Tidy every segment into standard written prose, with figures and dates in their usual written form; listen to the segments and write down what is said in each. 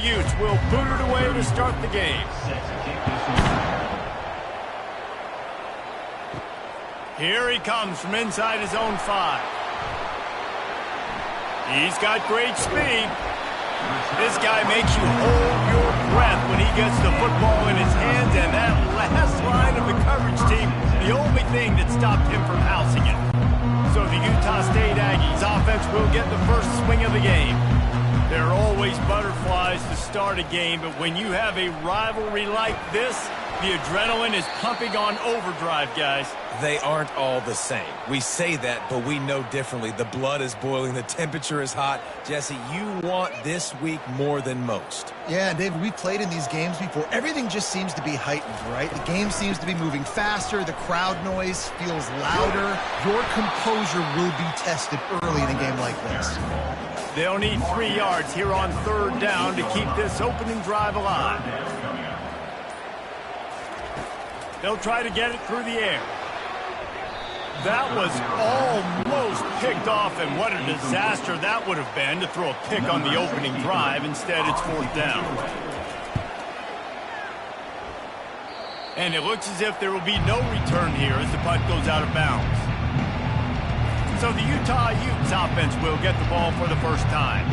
Utes will boot it away to start the game. Here he comes from inside his own 5. He's got great speed. This guy makes you hold your breath when he gets the football in his hands, and that last line of the coverage team, the only thing that stopped him from housing it. So the Utah State Aggies offense will get the first swing of the game. There are always butterflies to start a game, but when you have a rivalry like this, the adrenaline is pumping on overdrive, guys. They aren't all the same. We say that, but we know differently. The blood is boiling. The temperature is hot. Jesse, you want this week more than most. Yeah, David, we played in these games before. Everything just seems to be heightened, right? The game seems to be moving faster. The crowd noise feels louder. Your composure will be tested early in a game like this. They'll need 3 yards here on 3rd down to keep this opening drive alive. They'll try to get it through the air. That was almost picked off, and what a disaster that would have been to throw a pick on the opening drive. Instead, it's 4th down. And it looks as if there will be no return here as the punt goes out of bounds. So the Utah Utes offense will get the ball for the first time.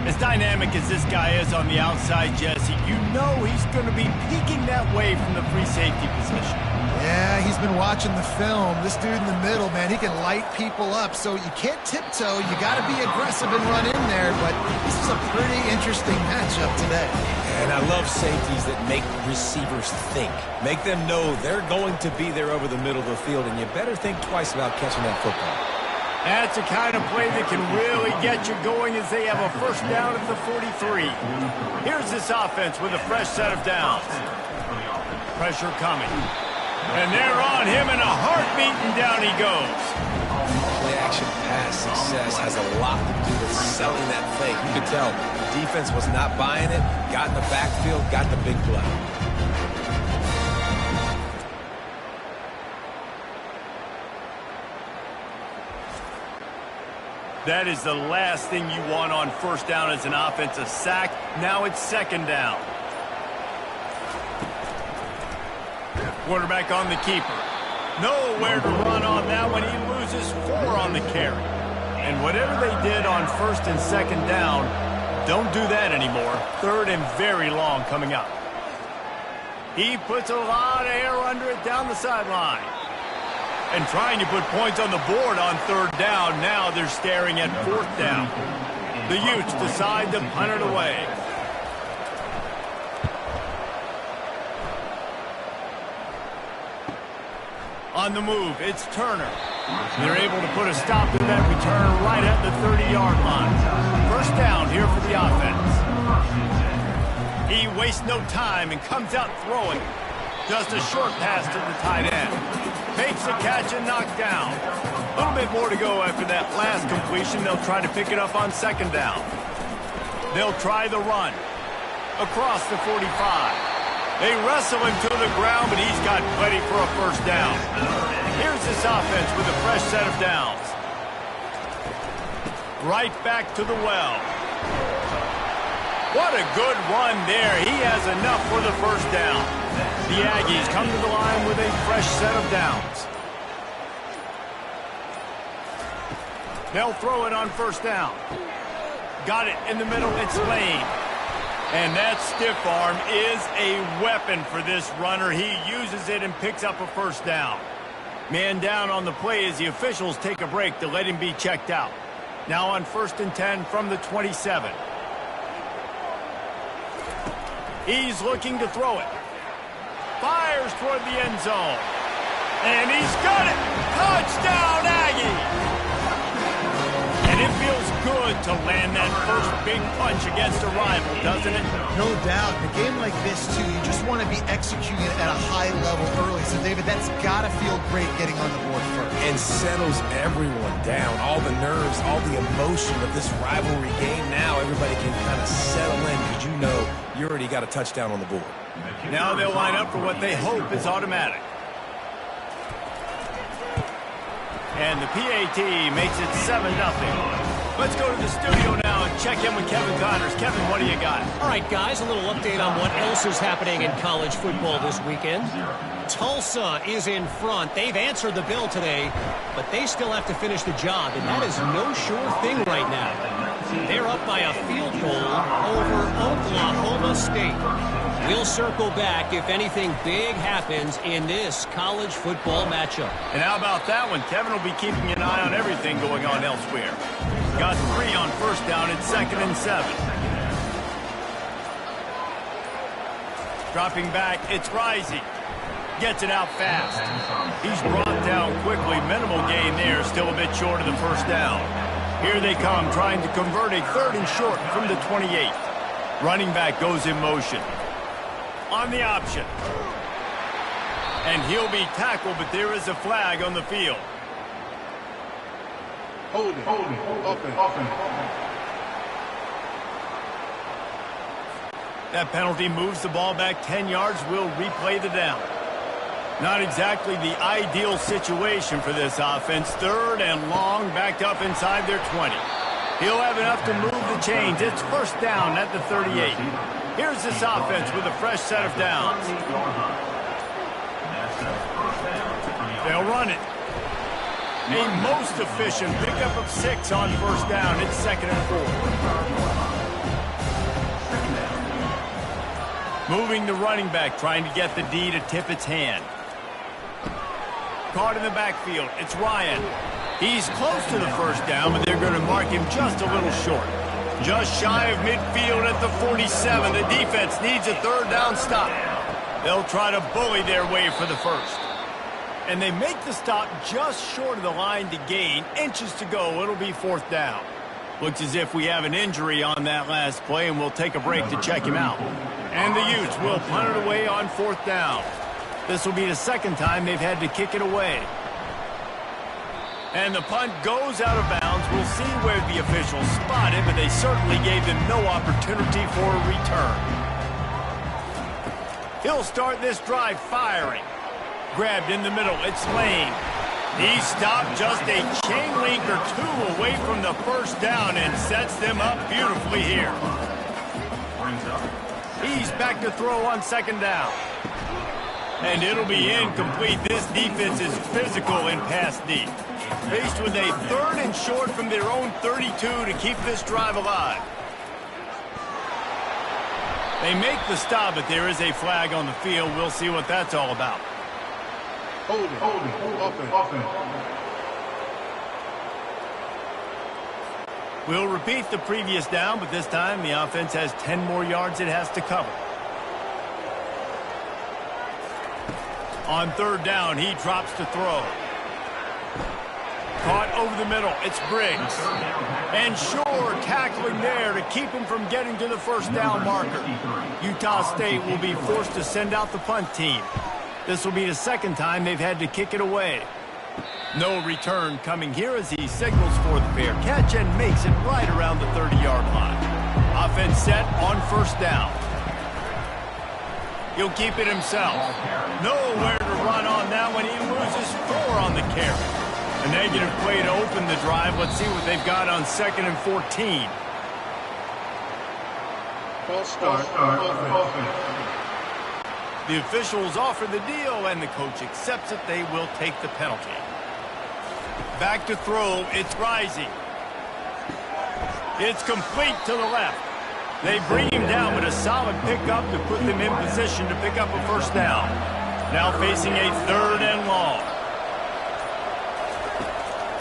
As dynamic as this guy is on the outside, Jesse, you know he's going to be peeking that way from the free safety position. Yeah, he's been watching the film. This dude in the middle, man, he can light people up. So you can't tiptoe. You got to be aggressive and run in there. But this is a pretty interesting matchup today. And I love safeties that make receivers think. Make them know they're going to be there over the middle of the field, and you better think twice about catching that football. That's the kind of play that can really get you going as they have a first down at the 43. Here's this offense with a fresh set of downs. Pressure coming. And they're on him in a heartbeat, and down he goes. Play-action pass success has a lot to do with selling that fake. You could tell the defense was not buying it, got in the backfield, got the big play. That is the last thing you want on first down as an offensive sack. Now it's 2nd down. Quarterback on the keeper. Nowhere to run on that one. He loses 4 on the carry. And whatever they did on 1st and 2nd down, don't do that anymore. 3rd and very long coming up. He puts a lot of air under it down the sideline. And trying to put points on the board on 3rd down. Now they're staring at 4th down. The Utes decide to punt it away. On the move, it's Turner. They're able to put a stop to that return right at the 30-yard line. First down here for the offense. He wastes no time and comes out throwing. Just a short pass to the tight end. Makes the catch and knocked down. A little bit more to go after that last completion. They'll try to pick it up on 2nd down. They'll try the run. Across the 45. They wrestle him to the ground, but he's got plenty for a first down. Here's this offense with a fresh set of downs. Right back to the well. What a good run there. He has enough for the first down. The Aggies come to the line with a fresh set of downs. They'll throw it on first down. Got it in the middle. It's Lane. And that stiff arm is a weapon for this runner. He uses it and picks up a first down. Man down on the play as the officials take a break to let him be checked out. Now on 1st and 10 from the 27. He's looking to throw it. Fires toward the end zone. And he's got it. Touchdown, Aggie. And it feels good to land that first big punch against a rival, doesn't it? No doubt. In a game like this, too, you just want to be executing it at a high level early. So, David, that's got to feel great getting on the board first. And settles everyone down. All the nerves, all the emotion of this rivalry game. Now everybody can kind of settle in because you know you already got a touchdown on the board. Now they'll line up for what they hope is automatic. And the PAT makes it 7-0. Let's go to the studio now and check in with Kevin Connors. Kevin, what do you got? All right, guys, a little update on what else is happening in college football this weekend. Tulsa is in front. They've answered the bell today, but they still have to finish the job, and that is no sure thing right now. They're up by a field goal over Oklahoma State. We'll circle back if anything big happens in this college football matchup. And how about that one? Kevin will be keeping an eye on everything going on elsewhere. Got 3 on first down and 2nd and 7. Dropping back, it's Rising. Gets it out fast. He's brought down quickly. Minimal gain there, still a bit short of the first down. Here they come, trying to convert a 3rd and short from the 28. Running back goes in motion. On the option. And he'll be tackled, but there is a flag on the field. Hold it. Open. That penalty moves the ball back 10 yards. We'll replay the down. Not exactly the ideal situation for this offense. 3rd and long, backed up inside their 20. He'll have enough to move the chains. It's first down at the 38. Here's this offense with a fresh set of downs. They'll run it. A most efficient pickup of 6 on first down. It's 2nd and 4. Moving the running back, trying to get the D to tip its hand. Caught in the backfield. It's Ryan. He's close to the first down, but they're going to mark him just a little short. Just shy of midfield at the 47. The defense needs a 3rd down stop. They'll try to bully their way for the first. And they make the stop just short of the line to gain. Inches to go. It'll be 4th down. Looks as if we have an injury on that last play, and we'll take a break to check him out. And the Utes will punt it away on 4th down. This will be the 2nd time they've had to kick it away. And the punt goes out of bounds. We'll see where the officials spot it, but they certainly gave them no opportunity for a return. He'll start this drive firing. Grabbed in the middle. It's Lane. He stopped just a chain link or 2 away from the first down and sets them up beautifully here. He's back to throw on 2nd down. And it'll be incomplete. This defense is physical in pass deep. Faced with a 3rd and short from their own 32 to keep this drive alive. They make the stop, but there is a flag on the field. We'll see what that's all about. Hold it. Open. We'll repeat the previous down, but this time the offense has 10 more yards it has to cover. On 3rd down, he drops to throw. Caught over the middle. It's Briggs. And Shore tackling there to keep him from getting to the first down marker. Utah State will be forced to send out the punt team. This will be the 2nd time they've had to kick it away. No return coming here as he signals for the fair catch and makes it right around the 30-yard line. Offense set on first down. He'll keep it himself. Nowhere to run on that one. He loses 4 on the carry. A negative play to open the drive. Let's see what they've got on 2nd and 14. False start. The officials offer the deal, and the coach accepts it. They will take the penalty. Back to throw. It's Rising. It's complete to the left. They bring him down with a solid pickup to put them in position to pick up a first down. Now facing a 3rd and long.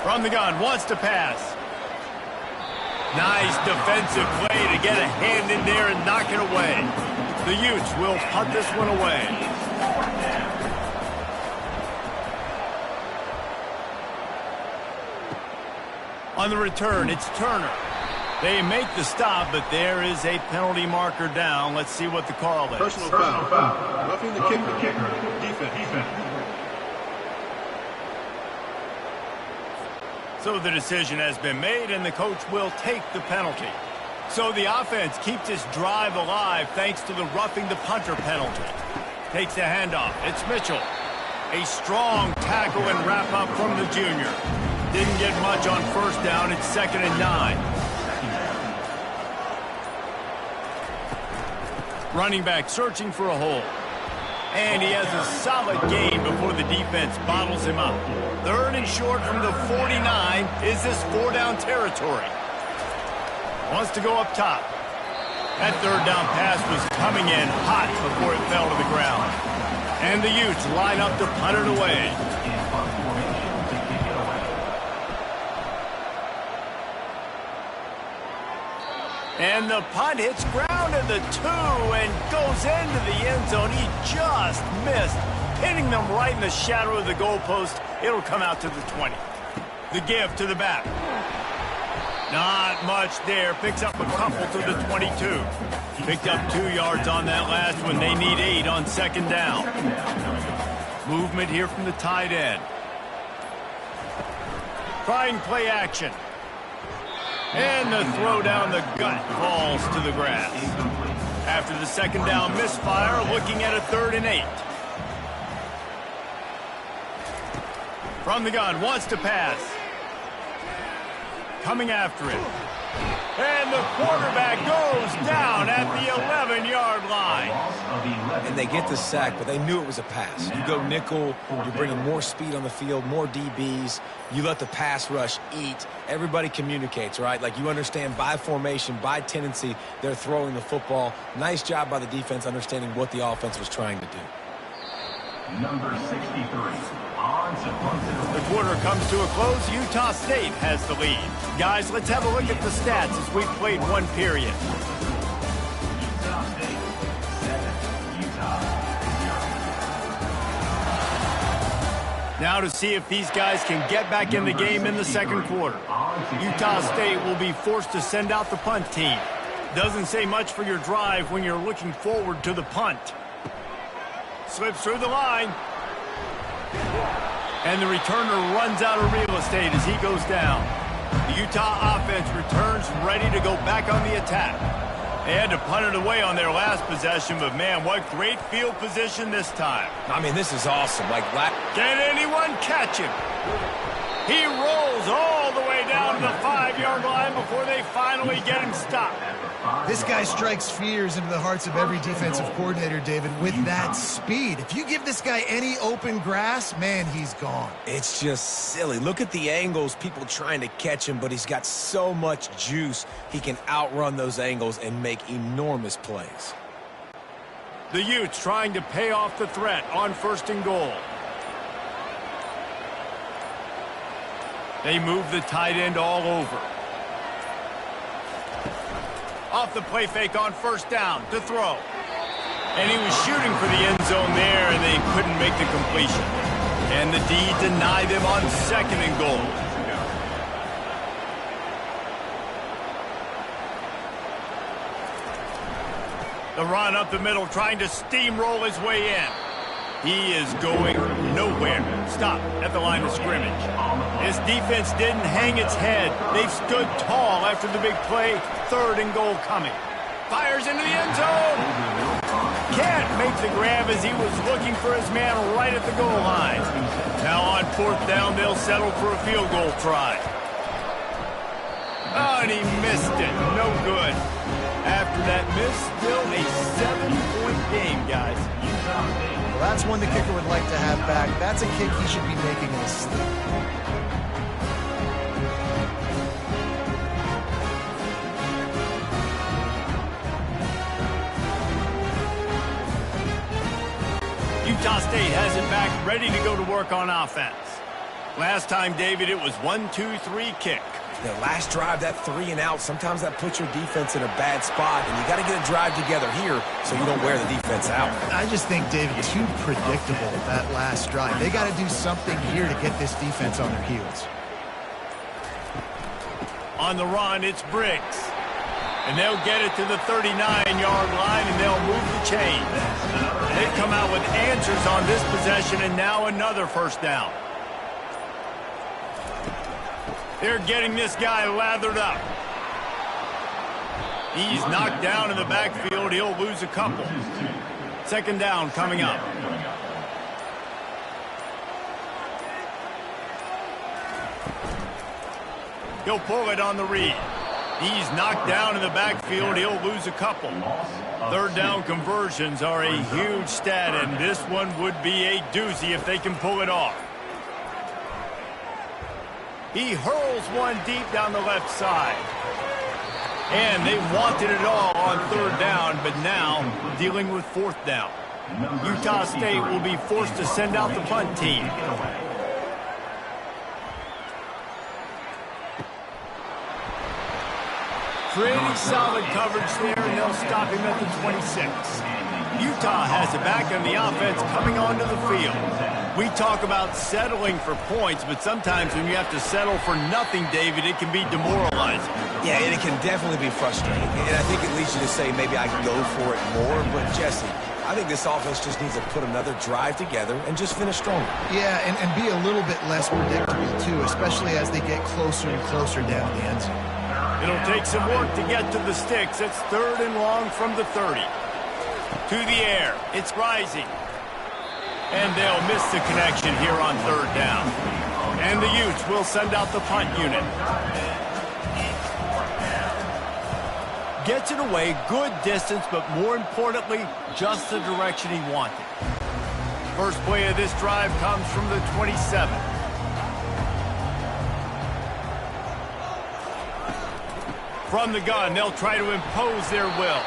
From the gun, wants to pass. Nice defensive play to get a hand in there and knock it away. The Utes will punt this one away. On the return, it's Turner. They make the stop, but there is a penalty marker down. Let's see what the call is. Personal foul. Roughing the kicker. Defense. So the decision has been made, and the coach will take the penalty. So the offense keeps this drive alive thanks to the roughing the punter penalty. Takes the handoff. It's Mitchell. A strong tackle and wrap up from the junior. Didn't get much on first down. It's 2nd and 9. Running back searching for a hole. And he has a solid gain before the defense bottles him up. 3rd and short from the 49. Is this 4-down territory? Wants to go up top. That 3rd down pass was coming in hot before it fell to the ground. And the Utes line up to punt it away. And the punt hits ground at the 2 and goes into the end zone. He just missed, hitting them right in the shadow of the goalpost. It'll come out to the 20. The give to the back. Not much there. Picks up a couple to the 22. Picked up 2 yards on that last one. They need 8 on 2nd down. Movement here from the tight end. Trying play action. And the throw down the gut falls to the grass. After the 2nd down misfire, looking at a 3rd and 8. From the gun, wants to pass. Coming after it. And the quarterback goes down at the 11-yard line. And they get the sack, but they knew it was a pass. You go nickel, you're bringing more speed on the field, more DBs. You let the pass rush eat. Everybody communicates, right? Like you understand by formation, by tendency, they're throwing the football. Nice job by the defense understanding what the offense was trying to do. Number 63. The quarter comes to a close. Utah State has the lead. Guys, let's have a look at the stats as we've played 1 period. Utah State 7, Utah 0. Now to see if these guys can get back in the game in the 2nd quarter. Utah State will be forced to send out the punt team. Doesn't say much for your drive when you're looking forward to the punt. Slips through the line. And the returner runs out of real estate as he goes down. The Utah offense returns ready to go back on the attack. They had to punt it away on their last possession, but man, what great field position this time. I mean, this is awesome. Can anyone catch him? He rolls all the way down to the 5-yard line before they finally get him stopped. This guy strikes fears into the hearts of every defensive coordinator, David, with that speed. If you give this guy any open grass, man, he's gone. It's just silly. Look at the angles, people trying to catch him, but he's got so much juice. He can outrun those angles and make enormous plays. The Utes trying to pay off the threat on 1st and goal. They move the tight end all over. Off the play fake on 1st down to throw. And he was shooting for the end zone there, and they couldn't make the completion. And the D denied them on 2nd and goal. The run up the middle, trying to steamroll his way in. He is going nowhere. Stop at the line of scrimmage. This defense didn't hang its head. They've stood tall after the big play. 3rd and goal coming. Fires into the end zone. Can't make the grab as he was looking for his man right at the goal line. Now on 4th down, they'll settle for a field goal try. Oh, and he missed it. No good. After that miss, still a 7-point game, guys. Well, that's one the kicker would like to have back. That's a kick he should be making in his sleep. Utah State has it back, ready to go to work on offense. Last time, David, it was 1-2-3 kick. The last drive, that 3 and out, sometimes that puts your defense in a bad spot, and you got to get a drive together here so you don't wear the defense out. I just think, David, too predictable that last drive. They got to do something here to get this defense on their heels. On the run, it's Briggs. And they'll get it to the 39-yard line, and they'll move the chains. They come out with answers on this possession, and now another 1st down. They're getting this guy lathered up. He's knocked down in the backfield. He'll lose a couple. 2nd down coming up. He'll pull it on the read. He's knocked down in the backfield. He'll lose a couple. Third down conversions are a huge stat, and this one would be a doozy if they can pull it off. He hurls one deep down the left side. And they wanted it all on third down, but now dealing with fourth down. Utah State will be forced to send out the punt team. Pretty solid coverage there, and they'll stop him at the 26. Utah has it back on the offense coming onto the field. We talk about settling for points, but sometimes when you have to settle for nothing, David, it can be demoralizing. Yeah, and it can definitely be frustrating. And I think it leads you to say maybe I can go for it more. But, Jesse, I think this offense just needs to put another drive together and just finish stronger. Yeah, and be a little bit less predictable, too, especially as they get closer and closer down the end zone. It'll take some work to get to the sticks. It's third and long from the 30. To the air. It's rising. And they'll miss the connection here on third down. And the Utes will send out the punt unit. Gets it away, good distance, but more importantly, just the direction he wanted. First play of this drive comes from the 27. From the gun, they'll try to impose their will.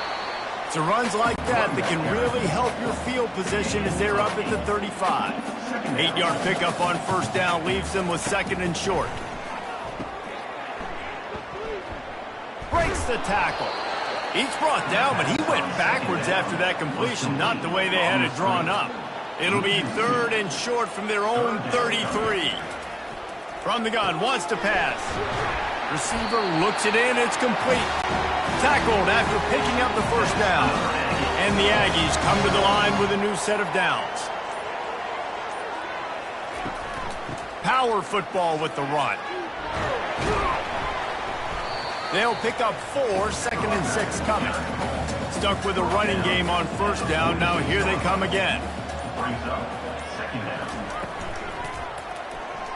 So runs like that can really help your field position as they're up at the 35. 8-yard pickup on first down leaves them with second and short. Breaks the tackle. He's brought down, but he went backwards after that completion, not the way they had it drawn up. It'll be third and short from their own 33. From the gun, wants to pass. Receiver looks it in, it's complete. Tackled after picking up the first down. And the Aggies come to the line with a new set of downs. Power football with the run. They'll pick up 4, second and 6 coming. Stuck with a running game on first down, now here they come again.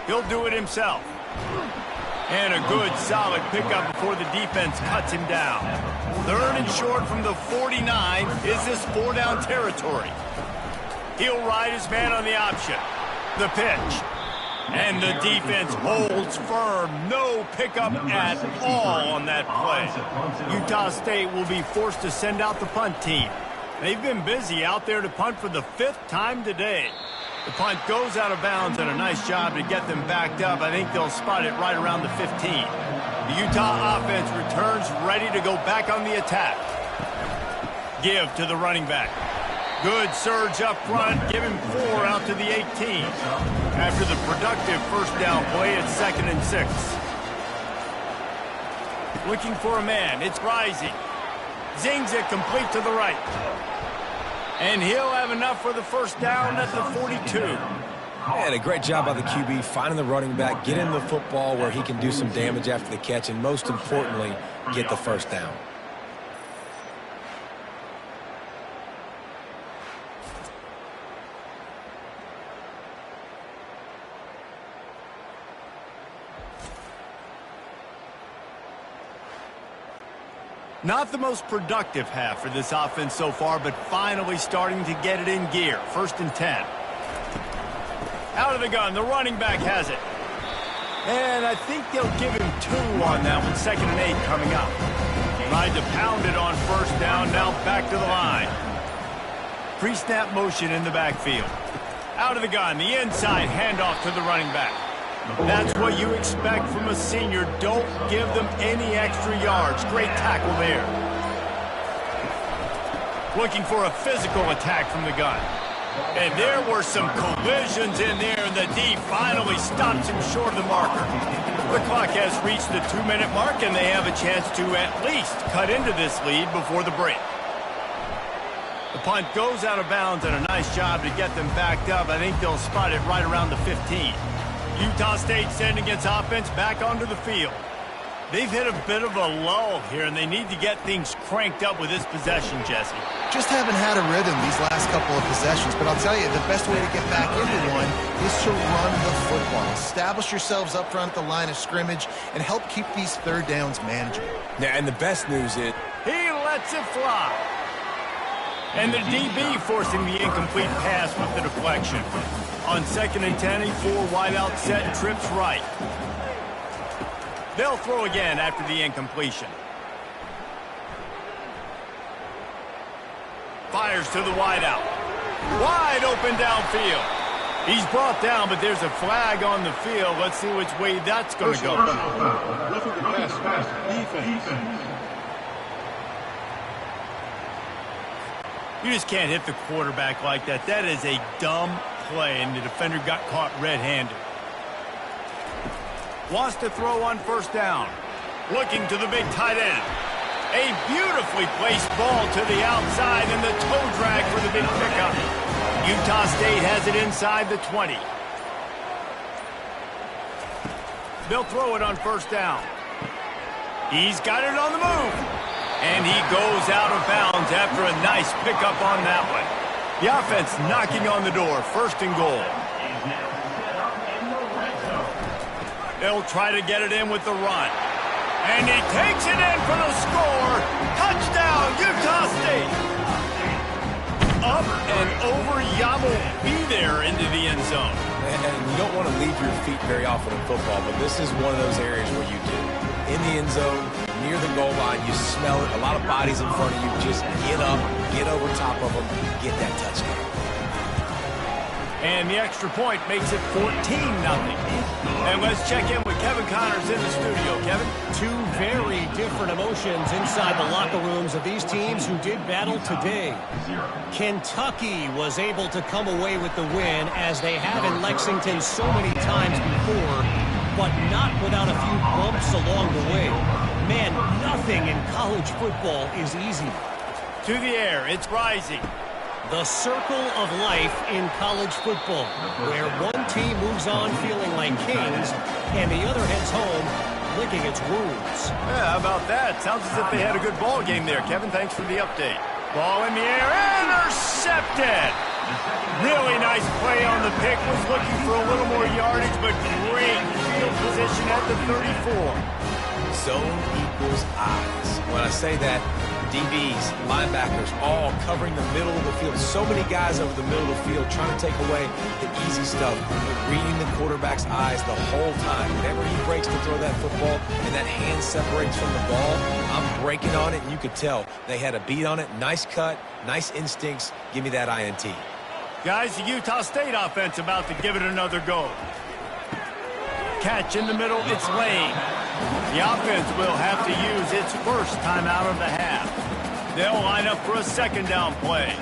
He'll do it himself. And a good, solid pickup before the defense cuts him down. Third and short from the 49. Is this 4-down territory? He'll ride his man on the option. The pitch. And the defense holds firm. No pickup at all on that play. Utah State will be forced to send out the punt team. They've been busy out there to punt for the 5th time today. The punt goes out of bounds, and a nice job to get them backed up. I think they'll spot it right around the 15. The Utah offense returns ready to go back on the attack. Give to the running back. Good surge up front. Give him 4 out to the 18. After the productive first down play, it's second and 6. Looking for a man. It's rising. Zings it complete to the right. And he'll have enough for the first down at the 42. And a great job by the QB finding the running back, getting the football where he can do some damage after the catch, and most importantly, get the first down. Not the most productive half for this offense so far, but finally starting to get it in gear. First and 10. Out of the gun, the running back has it. And I think they'll give him 2 on that one. Second and 8 coming up. Tried to pound it on first down, now back to the line. Pre-snap motion in the backfield. Out of the gun, the inside handoff to the running back. That's what you expect from a senior. Don't give them any extra yards. Great tackle there. Looking for a physical attack from the gun. And there were some collisions in there, and the D finally stops him short of the marker. The clock has reached the 2-minute mark, and they have a chance to at least cut into this lead before the break. The punt goes out of bounds, and a nice job to get them backed up. I think they'll spot it right around the 15. Utah State sending its offense back onto the field. They've hit a bit of a lull here, and they need to get things cranked up with this possession, Jesse. Just haven't had a rhythm these last couple of possessions, but I'll tell you, the best way to get back into one is to run the football. Establish yourselves up front at the line of scrimmage and help keep these third downs manageable. Yeah, and the best news is he lets it fly. And the DB forcing the incomplete pass with the deflection. On 2nd and 10, a 4-wideout set and trips right. They'll throw again after the incompletion. Fires to the wideout. Wide open downfield. He's brought down, but there's a flag on the field. Let's see which way that's going to go. Roughing the pass. Defense. You just can't hit the quarterback like that. That is a dumb play, and the defender got caught red-handed. Wants to throw on 1st down. Looking to the big tight end. A beautifully placed ball to the outside, and the toe drag for the big pickup. Utah State has it inside the 20. They'll throw it on 1st down. He's got it on the move. And he goes out of bounds after a nice pickup on that one. The offense knocking on the door. 1st and goal. They'll try to get it in with the run. And he takes it in for the score. Touchdown, Utah State. Up and over. Yabo be there into the end zone. And you don't want to leave your feet very often in football, but this is one of those areas where you do. In the end zone, near the goal line, you smell it. A lot of bodies in front of you. Just get up, get over top of them, get that touchdown. And the extra point makes it 14-0. And let's check in with Kevin Connors in the studio. Kevin? Two very different emotions inside the locker rooms of these teams who did battle today. Kentucky was able to come away with the win, as they have in Lexington so many times before, but not without a few bumps along the way. Man, nothing in college football is easy. To the air, it's rising. The circle of life in college football, where one team moves on feeling like kings, and the other heads home licking its wounds. Yeah, how about that? Sounds as if they had a good ball game there. Kevin, thanks for the update. Ball in the air, intercepted! Really nice play on the pick. Was looking for a little more yardage, but great field position at the 34. Zone equals eyes. When I say that, DBs, linebackers, all covering the middle of the field. So many guys over the middle of the field trying to take away the easy stuff, but reading the quarterback's eyes the whole time. Whenever he breaks to throw that football and that hand separates from the ball, I'm breaking on it, and you could tell they had a beat on it. Nice cut, nice instincts. Give me that INT. Guys, the Utah State offense about to give it another go. Catch in the middle, it's Lane. The offense will have to use its first timeout of the half. They'll line up for a 2nd down play.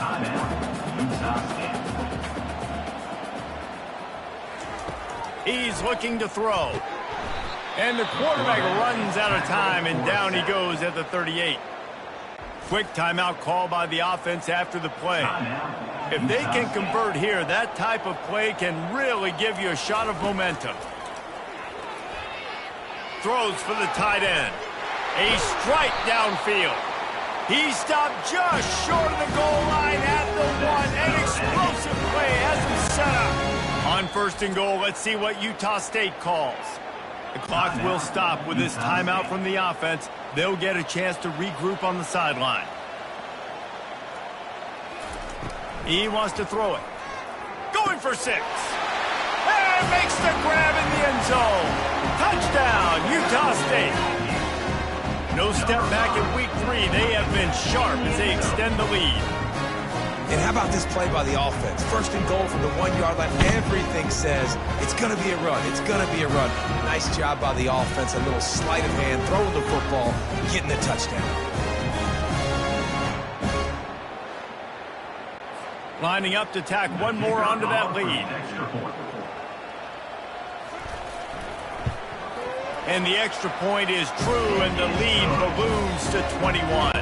He's looking to throw. And the quarterback runs out of time, and down he goes at the 38. Quick timeout call by the offense after the play. If they can convert here, that type of play can really give you a shot of momentum. Throws for the tight end. A strike downfield. He stopped just short of the goal line at the 1. An explosive play has him set up. On 1st and goal, let's see what Utah State calls. The clock will stop with this timeout from the offense. They'll get a chance to regroup on the sideline. He wants to throw it. Going for 6. And makes the grab in the end zone. Touchdown, Utah State. No step back in week 3. They have been sharp as they extend the lead. And how about this play by the offense? 1st and goal from the 1-yard line. Everything says it's going to be a run. It's going to be a run. Nice job by the offense. A little sleight of hand, throwing the football, getting the touchdown. Lining up to tack one more onto that lead. And the extra point is true, and the lead balloons to 21.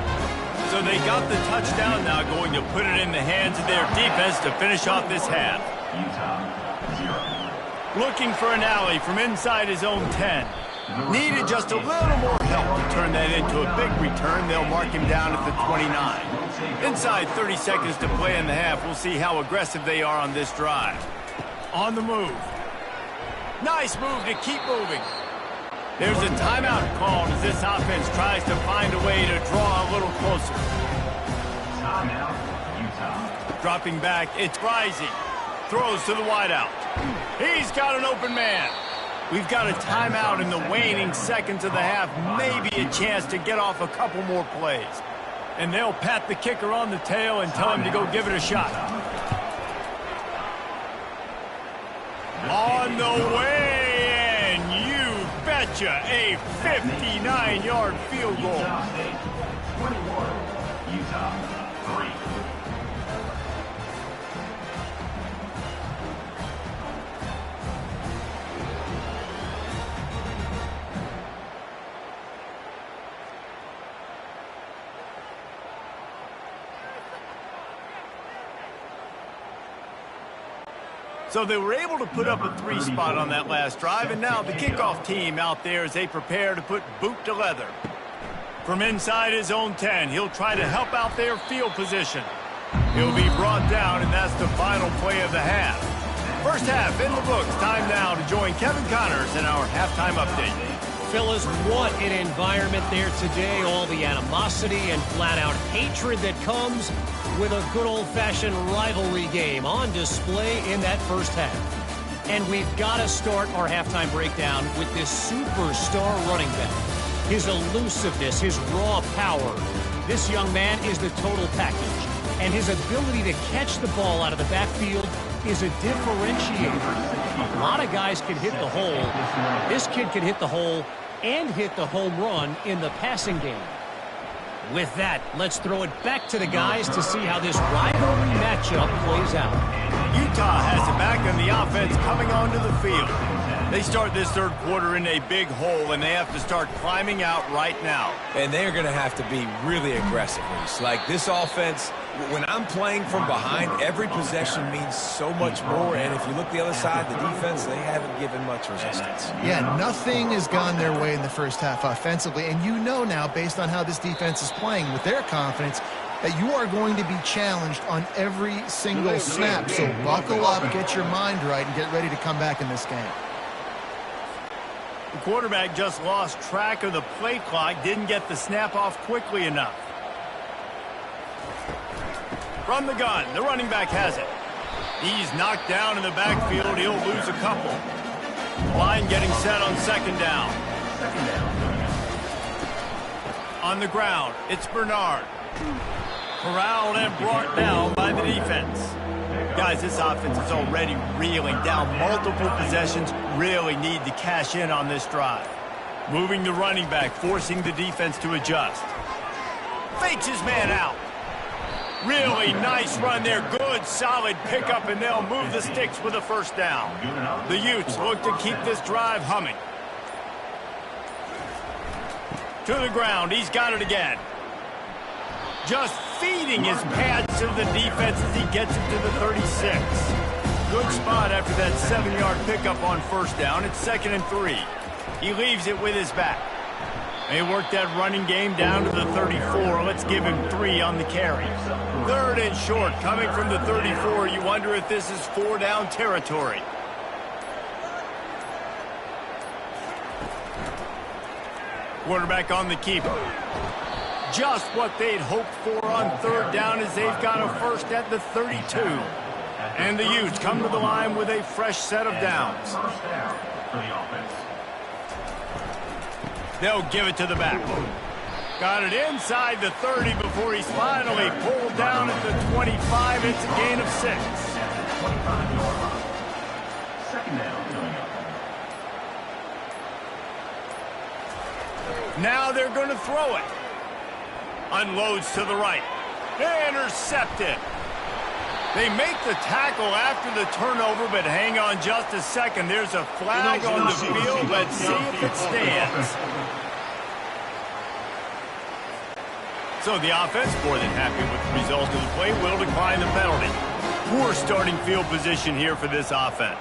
So they got the touchdown, now going to put it in the hands of their defense to finish off this half. Looking for an alley from inside his own 10. Needed just a little more help to turn that into a big return. They'll mark him down at the 29. Inside 30 seconds to play in the half. We'll see how aggressive they are on this drive. On the move. Nice move to keep moving. There's a timeout called as this offense tries to find a way to draw a little closer. Dropping back, it's Rising. Throws to the wideout. He's got an open man. We've got a timeout in the waning seconds of the half. Maybe a chance to get off a couple more plays. And they'll pat the kicker on the tail and tell him to go give it a shot. On the way, and you betcha, a 59-yard field goal. Utah State, 21, Utah 3. So they were able to put up a 3 spot on that last drive, and now the kickoff team out there as they prepare to put boot to leather. From inside his own 10, he'll try to help out their field position. He'll be brought down, and that's the final play of the half. First half in the books. Time now to join Kevin Connors in our halftime update. Fellas, what an environment there today. All the animosity and flat-out hatred that comes with a good old-fashioned rivalry game on display in that first half. And we've got to start our halftime breakdown with this superstar running back. His elusiveness, his raw power. This young man is the total package. And his ability to catch the ball out of the backfield is a differentiator. A lot of guys can hit the hole. This kid can hit the hole and hit the home run in the passing game. With that, let's throw it back to the guys to see how this rivalry matchup plays out. Utah has it back on the offense coming onto the field. They start this third quarter in a big hole, and they have to start climbing out right now. And they're going to have to be really aggressive, Reese. Like this offense, when I'm playing from behind, every possession means so much more. And if you look the other side, the defense, they haven't given much resistance. Yeah, nothing has gone their way in the first half offensively. And you know now, based on how this defense is playing with their confidence, that you are going to be challenged on every single snap. So buckle up, get your mind right, and get ready to come back in this game. The quarterback just lost track of the play clock, didn't get the snap off quickly enough. From the gun, the running back has it. He's knocked down in the backfield. He'll lose a couple. Line getting set on second down. On the ground, it's Bernard. Corralled and brought down by the defense. Guys, this offense is already reeling down multiple possessions. Really need to cash in on this drive. Moving the running back, forcing the defense to adjust. Fakes his man out. Really nice run there. Good, solid pickup, and they'll move the sticks with a first down. The Utes look to keep this drive humming. To the ground. He's got it again. Just feeding his pads to the defense as he gets it to the 36. Good spot after that 7-yard pickup on first down. It's 2nd and 3. He leaves it with his back. They work that running game down to the 34. Let's give him 3 on the carry. 3rd and short coming from the 34. You wonder if this is 4-down territory. Quarterback on the keeper. Just what they'd hoped for on 3rd down as they've got a first at the 32. And the Utes come to the line with a fresh set of downs. First down for the offense. They'll give it to the back. Got it inside the 30 before he's finally pulled down at the 25. It's a gain of 6. 25-yard line. Second down. Now they're going to throw it. Unloads to the right. Intercepted. They make the tackle after the turnover, but hang on just a second. There's a flag on the field. Let's see if it stands. So the offense, more than happy with the result of the play, will decline the penalty. Poor starting field position here for this offense.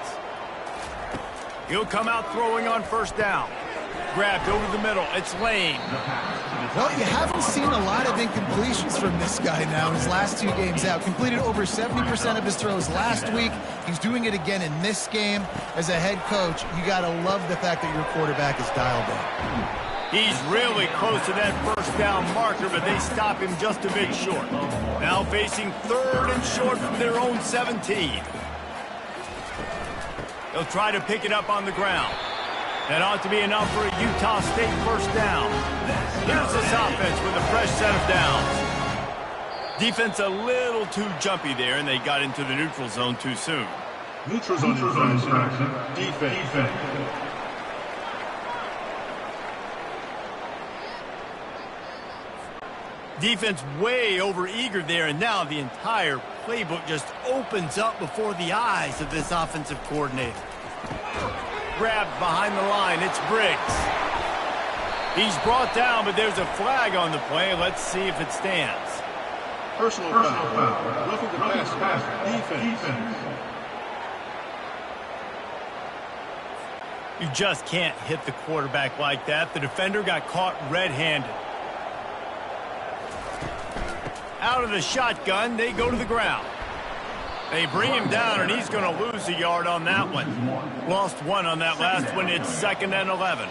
He'll come out throwing on first down. Grabbed over the middle. It's Lane. Well, you haven't seen a lot of incompletions from this guy now in his last 2 games out. Completed over 70% of his throws last week. He's doing it again in this game. As a head coach, you got to love the fact that your quarterback is dialed in. He's really close to that first down marker, but they stop him just a bit short. Now facing 3rd and short from their own 17. They'll try to pick it up on the ground. That ought to be enough for a Utah State first down. Here's this offense with a fresh set of downs. Defense a little too jumpy there, and they got into the neutral zone too soon. Neutral zone infraction. Defense. Defense way over-eager there, and now the entire playbook just opens up before the eyes of this offensive coordinator. Grabbed behind the line, it's Briggs. He's brought down, but there's a flag on the play. Let's see if it stands. Personal foul. Roughing the pass. Defense. You just can't hit the quarterback like that. The defender got caught red-handed. Out of the shotgun, they go to the ground. They bring him down, and he's going to lose a yard on that one. Lost 1 on that last one. It's 2nd and 11.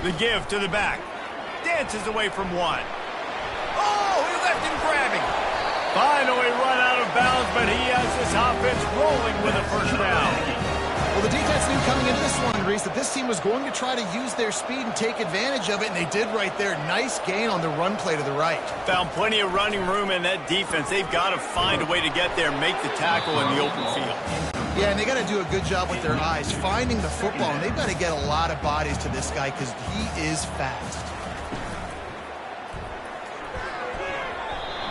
The give to the back. Dances away from 1. Oh, he left him grabbing. Finally run out of bounds, but he has this offense rolling with a first down. Well, the defense knew coming into this one, Reese, that this team was going to try to use their speed and take advantage of it, and they did right there. Nice gain on the run play to the right. Found plenty of running room in that defense. They've got to find a way to get there and make the tackle in the open field. Yeah, and they got to do a good job with their eyes, finding the football, and they've got to get a lot of bodies to this guy because he is fast.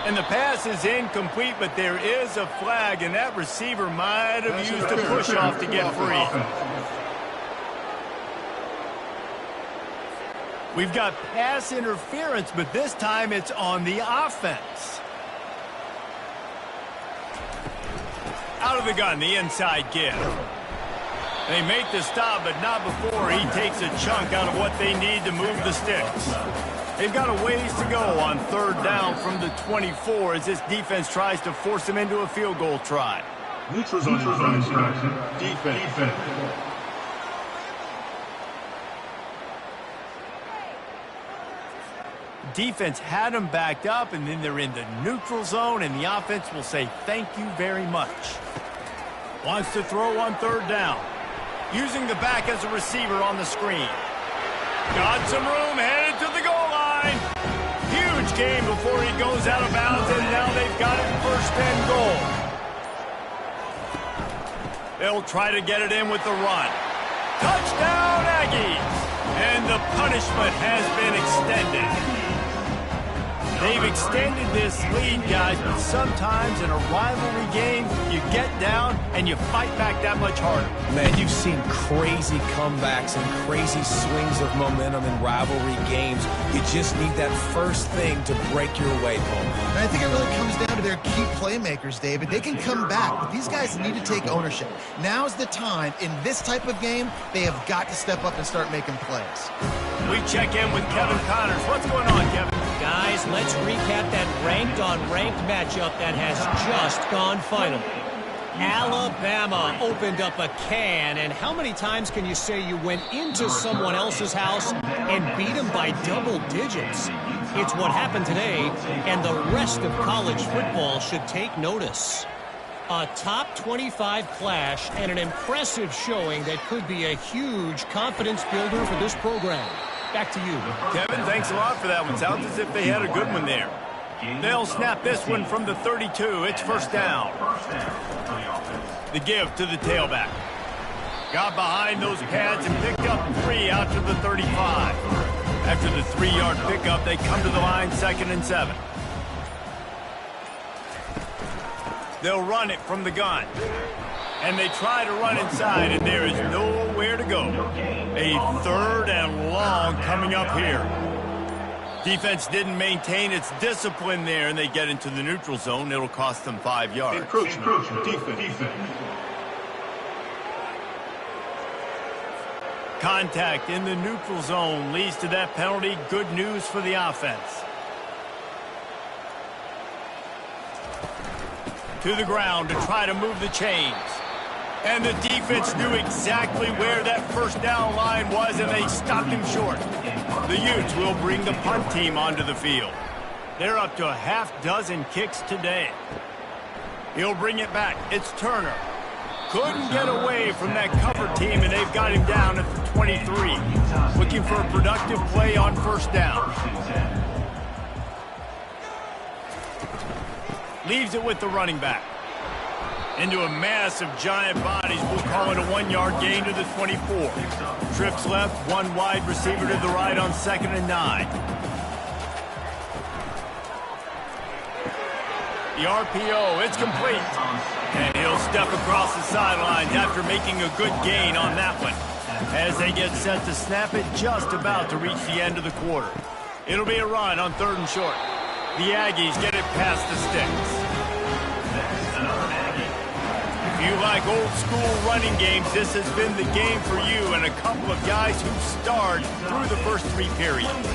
And the pass is incomplete, but there is a flag, and that receiver might have used a push-off to get free. We've got pass interference, but this time it's on the offense. Out of the gun, the inside give. They make the stop, but not before he takes a chunk out of what they need to move the sticks. They've got a ways to go on 3rd down from the 24 as this defense tries to force them into a field goal try. Neutral zone infraction. Defense. Defense had them backed up, and then they're in the neutral zone, and the offense will say thank you very much. Wants to throw on 3rd down. Using the back as a receiver on the screen. Got some room, headed to the goal line. Huge game before he goes out of bounds, and now they've got it 1st and goal. They'll try to get it in with the run. Touchdown, Aggies! And the punishment has been extended. They've extended this lead, guys, but sometimes in a rivalry game, you get down and you fight back that much harder. Man, you've seen crazy comebacks and crazy swings of momentum in rivalry games. You just need that first thing to break your way home. And I think it really comes down to their key playmakers, David. They can come back, but these guys need to take ownership. Now's the time. In this type of game, they have got to step up and start making plays. We check in with Kevin Connors. What's going on, Kevin? Guys, let's recap that ranked-on-ranked matchup that has just gone final. Alabama opened up a can, and how many times can you say you went into someone else's house and beat them by double digits? It's what happened today, and the rest of college football should take notice. A top 25 clash and an impressive showing that could be a huge confidence builder for this program. Back to you. Kevin, thanks a lot for that one. Sounds as if they had a good one there. They'll snap this one from the 32. It's 1st down. The give to the tailback. Got behind those pads and picked up 3 out to the 35. After the 3-yard pickup, they come to the line 2nd and 7. They'll run it from the gun. And they try to run inside, and there is nowhere to go. A 3rd and long coming up here. Defense didn't maintain its discipline there, and they get into the neutral zone. It'll cost them 5 yards. Encroachment. Defense. Contact in the neutral zone leads to that penalty. Good news for the offense. To the ground to try to move the chains. And the defense knew exactly where that 1st down line was, and they stopped him short. The Utes will bring the punt team onto the field. They're up to a half dozen kicks today. He'll bring it back. It's Turner. Couldn't get away from that cover team, and they've got him down at the 23. Looking for a productive play on first down. Leaves it with the running back. Into a mass of giant bodies. We'll call it a 1-yard gain to the 24. Trips left, one wide receiver to the right on 2nd and 9. The RPO, it's complete. And he'll step across the sidelines after making a good gain on that one. As they get set to snap it, just about to reach the end of the quarter. It'll be a run on 3rd and short. The Aggies get it past the sticks. If you like old school running games, this has been the game for you and a couple of guys who starred through the first 3 periods.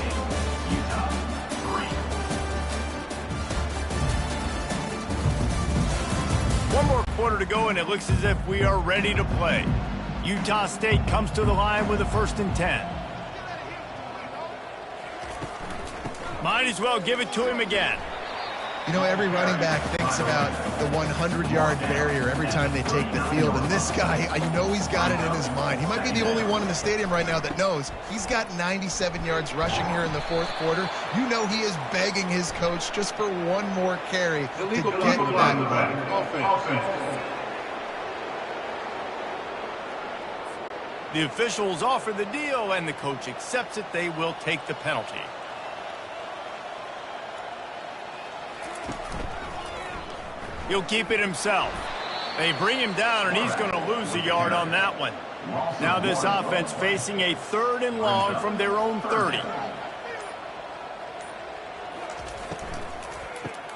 One more quarter to go, and it looks as if we are ready to play. Utah State comes to the line with a 1st and 10. Might as well give it to him again. You know, every running back thinks about the 100-yard barrier every time they take the field, and this guy, you know he's got it in his mind. He might be the only one in the stadium right now that knows he's got 97 yards rushing here in the 4th quarter. You know he is begging his coach just for one more carry to get that ball. The officials offer the deal, and the coach accepts it. They will take the penalty. He'll keep it himself. They bring him down, and he's going to lose a yard on that one. Now this offense facing a 3rd and long from their own 30.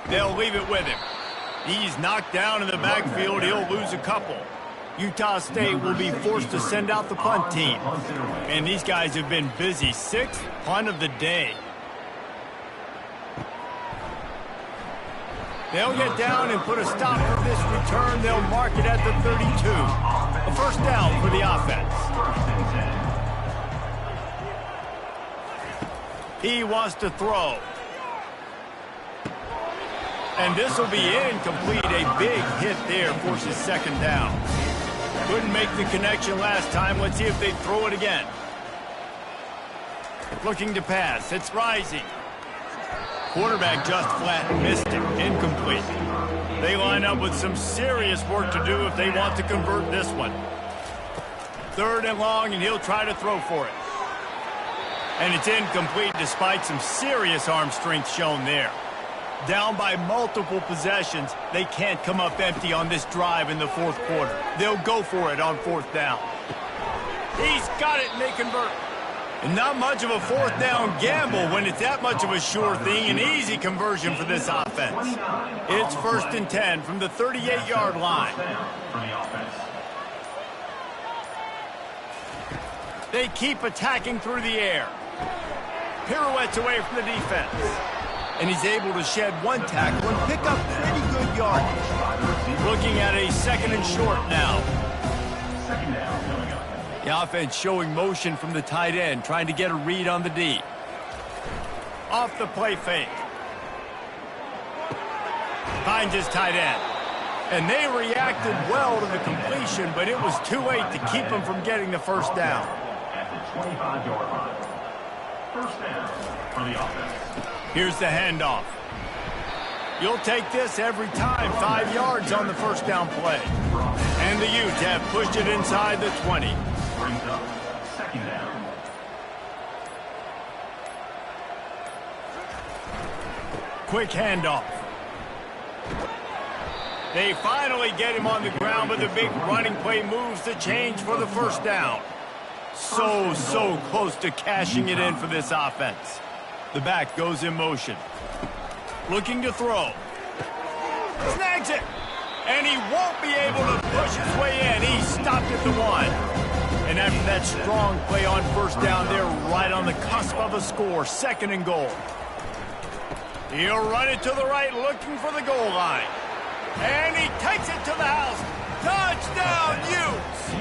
They'll leave it with him. He's knocked down in the backfield. He'll lose a couple. Utah State will be forced to send out the punt team. And these guys have been busy. 6th punt of the day. They'll get down and put a stop to this return. They'll mark it at the 32. A 1st down for the offense. He wants to throw. And this will be incomplete. A big hit there forces 2nd down. Couldn't make the connection last time. Let's see if they throw it again. Looking to pass. It's Rising. Quarterback just flat missed it. Incomplete. They line up with some serious work to do if they want to convert this one. 3rd and long, and he'll try to throw for it. And it's incomplete despite some serious arm strength shown there. Down by multiple possessions, they can't come up empty on this drive in the 4th quarter. They'll go for it on 4th down. He's got it, and they convert. And not much of a 4th down gamble when it's that much of a sure thing. An easy conversion for this offense. It's 1st and 10 from the 38-yard line. They keep attacking through the air. Pirouettes away from the defense. And he's able to shed one tackle and pick up pretty good yardage. Looking at a 2nd and short now. The offense showing motion from the tight end, trying to get a read on the D. Off the play fake. Finds his tight end. And they reacted well to the completion, but it was too late to keep them from getting the 1st down. At the 25-yard line. 1st down for the offense. Here's the handoff. You'll take this every time. 5 yards on the 1st down play. And the Utes have pushed it inside the 20. Brings up 2nd down. Quick handoff. They finally get him on the ground, but the big running play moves the change for the 1st down. So close to cashing it in for this offense. The back goes in motion. Looking to throw. Snags it. And he won't be able to push his way in. He stopped at the 1. And after that strong play on 1st down, they're right on the cusp of a score. 2nd and goal. He'll run it to the right, looking for the goal line. And he takes it to the house. Touchdown, Utes!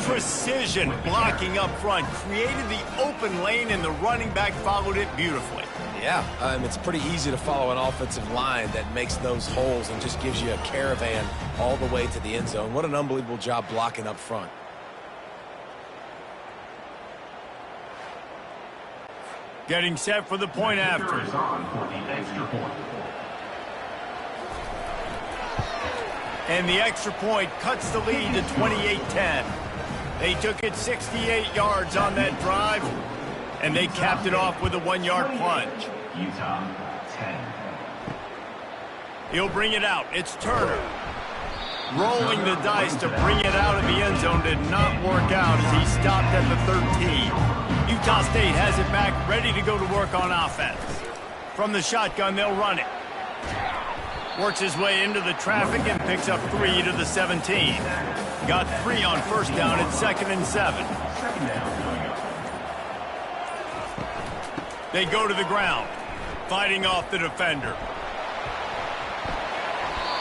Precision blocking up front created the open lane, and the running back followed it beautifully. Yeah, it's pretty easy to follow an offensive line that makes those holes and just gives you a caravan all the way to the end zone. What an unbelievable job blocking up front. Getting set for the point after. And the extra point cuts the lead to 28-10. They took it 68 yards on that drive, and they capped it off with a 1-yard plunge. Utah, 10. He'll bring it out. It's Turner. Rolling the dice to bring it out of the end zone did not work out as he stopped at the 13. Utah State has it back, ready to go to work on offense. From the shotgun, they'll run it. Works his way into the traffic and picks up 3 to the 17. Got 3 on first down at 2nd and 7. They go to the ground, fighting off the defender.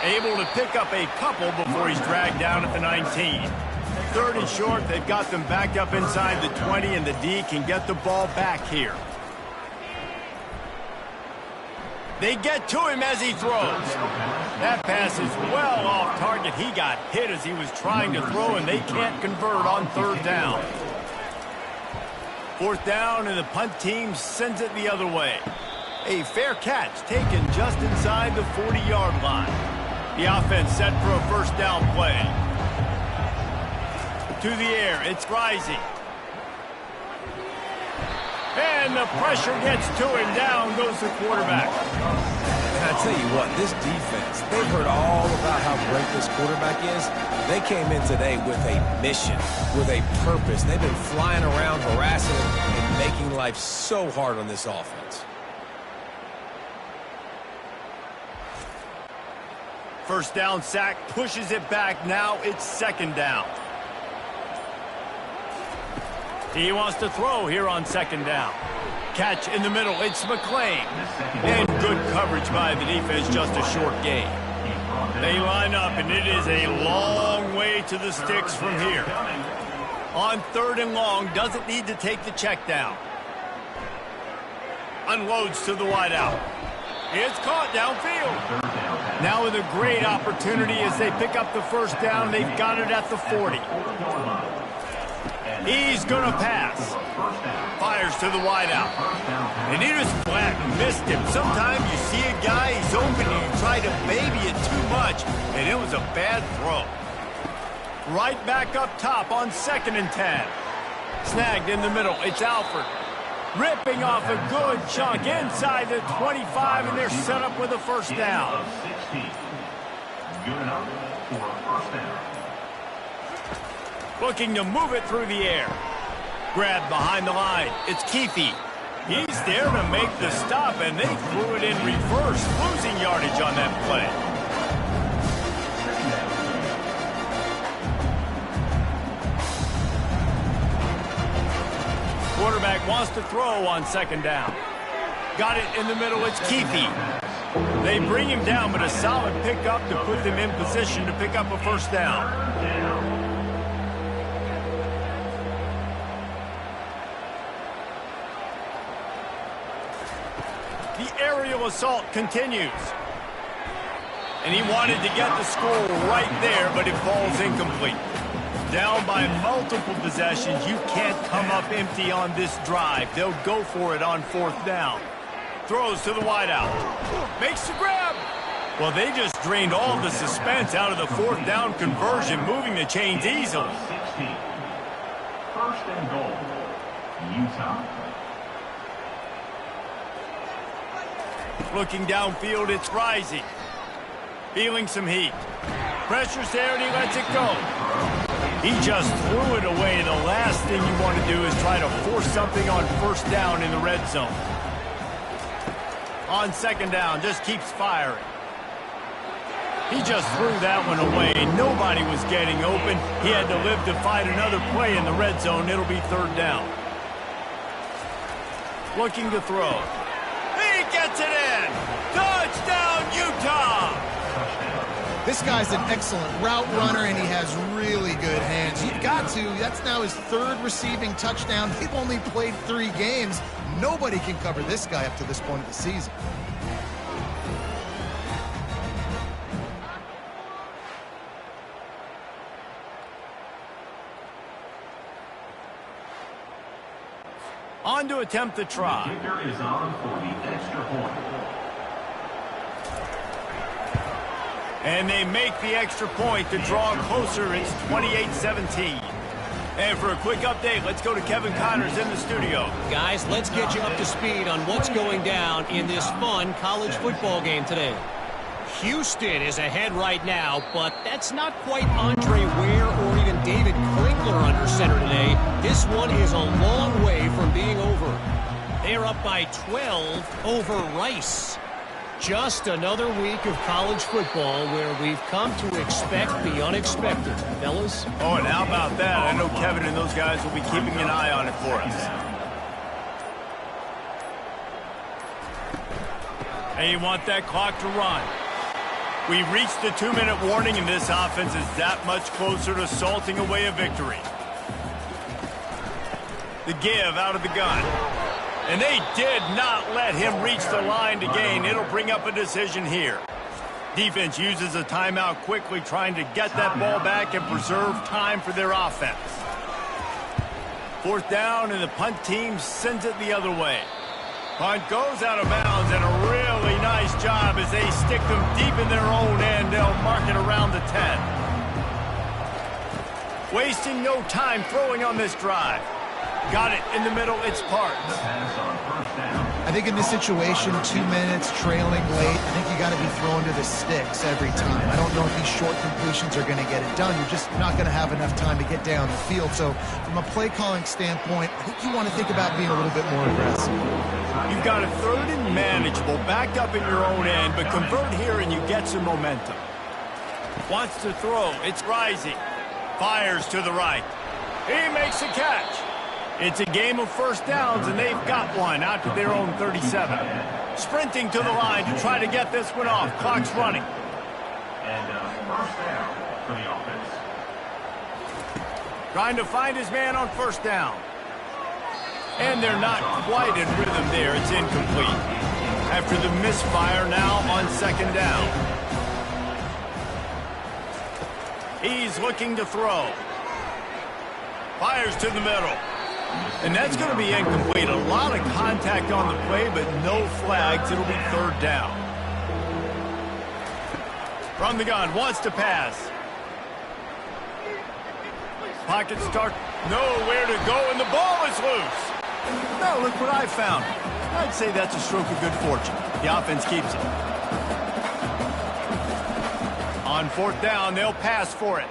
Able to pick up a couple before he's dragged down at the 19. 3rd and short, they've got them backed up inside the 20, and the D can get the ball back here. They get to him as he throws. That pass is well off target. He got hit as he was trying to throw, and they can't convert on 3rd down. 4th down, and the punt team sends it the other way. A fair catch taken just inside the 40-yard line. The offense set for a 1st down play. To the air, it's Rising. And the pressure gets to him. Down goes the quarterback. And I tell you what, this defense, they've heard all about how great this quarterback is. They came in today with a mission, with a purpose. They've been flying around, harassing him, and making life so hard on this offense. 1st down sack, pushes it back. Now it's 2nd down. He wants to throw here on 2nd down. Catch in the middle. It's McClain. And good coverage by the defense, just a short gain. They line up, and it is a long way to the sticks from here. On 3rd and long, doesn't need to take the check down. Unloads to the wideout. It's caught downfield. Now with a great opportunity as they pick up the 1st down. They've got it at the 40. He's going to pass. Fires to the wideout. And he just flat missed him. Sometimes you see a guy, he's open, and you try to baby it too much, and it was a bad throw. Right back up top on 2nd and 10. Snagged in the middle. It's Alford. Ripping off a good chunk inside the 25, and they're set up with a 1st down. Good enough for a 1st down. Looking to move it through the air. Grabbed behind the line. It's Keefe. He's there to make the stop, and they threw it in reverse, losing yardage on that play. Quarterback wants to throw on 2nd down. Got it in the middle. It's Keefe. They bring him down, but a solid pickup to put them in position to pick up a 1st down. The aerial assault continues. And he wanted to get the score right there, but it falls incomplete. Down by multiple possessions, you can't come up empty on this drive. They'll go for it on 4th down. Throws to the wideout. Makes the grab. Well, they just drained all the suspense out of the 4th down conversion, moving the chains easily. 16. 1st and goal. Utah. Looking downfield, it's Rising. Feeling some heat. Pressure's there, and he lets it go. He just threw it away. The last thing you want to do is try to force something on 1st down in the red zone. On 2nd down, just keeps firing. He just threw that one away. Nobody was getting open. He had to live to fight another play in the red zone. It'll be 3rd down. Looking to throw. He gets it in. Touchdown, Utah. This guy's an excellent route runner, and he has really good hands. You've got to. That's now his 3rd receiving touchdown. They've only played 3 games. Nobody can cover this guy up to this point of the season. On to attempt the try. The kicker is on for the extra point. And they make the extra point to draw closer. It's 28-17. And for a quick update, let's go to Kevin Connors in the studio. Guys, let's get you up to speed on what's going down in this fun college football game today. Houston is ahead right now, but that's not quite Andre Ware or even David Klinkler under center today. This one is a long way from being over. They're up by 12 over Rice. Just another week of college football where we've come to expect the unexpected. Fellas? Oh, and how about that? I know Kevin and those guys will be keeping an eye on it for us. And you want that clock to run. We reached the 2-minute warning, and this offense is that much closer to salting away a victory. The give out of the gun. And they did not let him reach the line to gain. It'll bring up a decision here. Defense uses a timeout quickly, trying to get that ball back and preserve time for their offense. 4th down, and the punt team sends it the other way. Punt goes out of bounds, and a really nice job as they stick them deep in their own end. They'll mark it around the 10. Wasting no time throwing on this drive. Got it in the middle, it's Parks. I think in this situation, 2 minutes, trailing late, I think you got to be throwing to the sticks every time. I don't know if these short completions are going to get it done. You're just not going to have enough time to get down the field. So from a play calling standpoint, I think you want to think about being a little bit more aggressive. You've got a 3rd and manageable, backed up in your own end, but convert here and you get some momentum. Wants to throw, it's Rising. Fires to the right. He makes a catch. It's a game of 1st downs, and they've got one out to their own 37. Sprinting to the line to try to get this one off. Clock's running. And 1st down for the offense. Trying to find his man on 1st down. And they're not quite in rhythm there. It's incomplete. After the misfire, now on 2nd down. He's looking to throw. Fires to the middle. And that's going to be incomplete. A lot of contact on the play, but no flags. It'll be 3rd down. From the gun, wants to pass. Pocket start, nowhere to go, and the ball is loose. Now look what I found. I'd say that's a stroke of good fortune. The offense keeps it. On 4th down, they'll pass for it.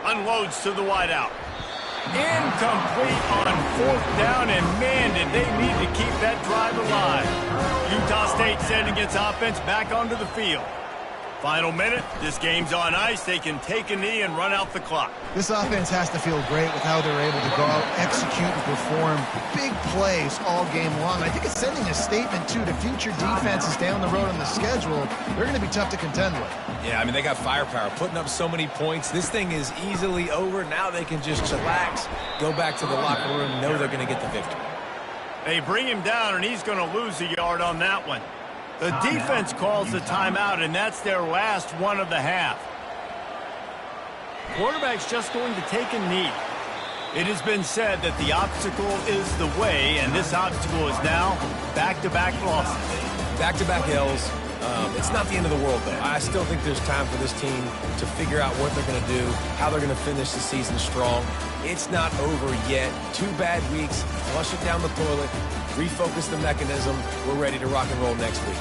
Unloads to the wideout. Incomplete on 4th down, and man, did they need to keep that drive alive. Utah State sending its offense back onto the field. Final minute, this game's on ice. They can take a knee and run out the clock. This offense has to feel great with how they're able to go out, execute, and perform big plays all game long. I think it's sending a statement, too, to future defenses down the road on the schedule. They're going to be tough to contend with. Yeah, I mean, they got firepower, putting up so many points. This thing is easily over. Now they can just chillax, go back to the locker room, know they're going to get the victory. They bring him down, and he's going to lose a yard on that one. The defense calls the timeout, and that's their last one of the half. Quarterback's just going to take a knee. It has been said that the obstacle is the way, and this obstacle is now back-to-back losses. Back-to-back L's. It's not the end of the world, though. I still think there's time for this team to figure out what they're going to do, how they're going to finish the season strong. It's not over yet. 2 bad weeks. Flush it down the toilet. Refocus the mechanism. We're ready to rock and roll next week.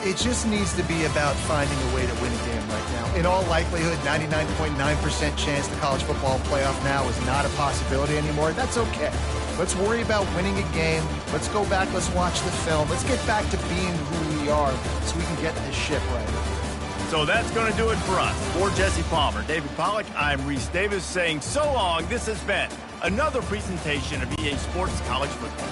It just needs to be about finding a way to win a game right now. In all likelihood, 99.9% chance the college football playoff now is not a possibility anymore. That's okay. Let's worry about winning a game. Let's go back. Let's watch the film. Let's get back to being who we are so we can get this ship right. So that's going to do it for us. For Jesse Palmer, David Pollack, I'm Reese Davis saying so long. This has been another presentation of EA Sports College Football.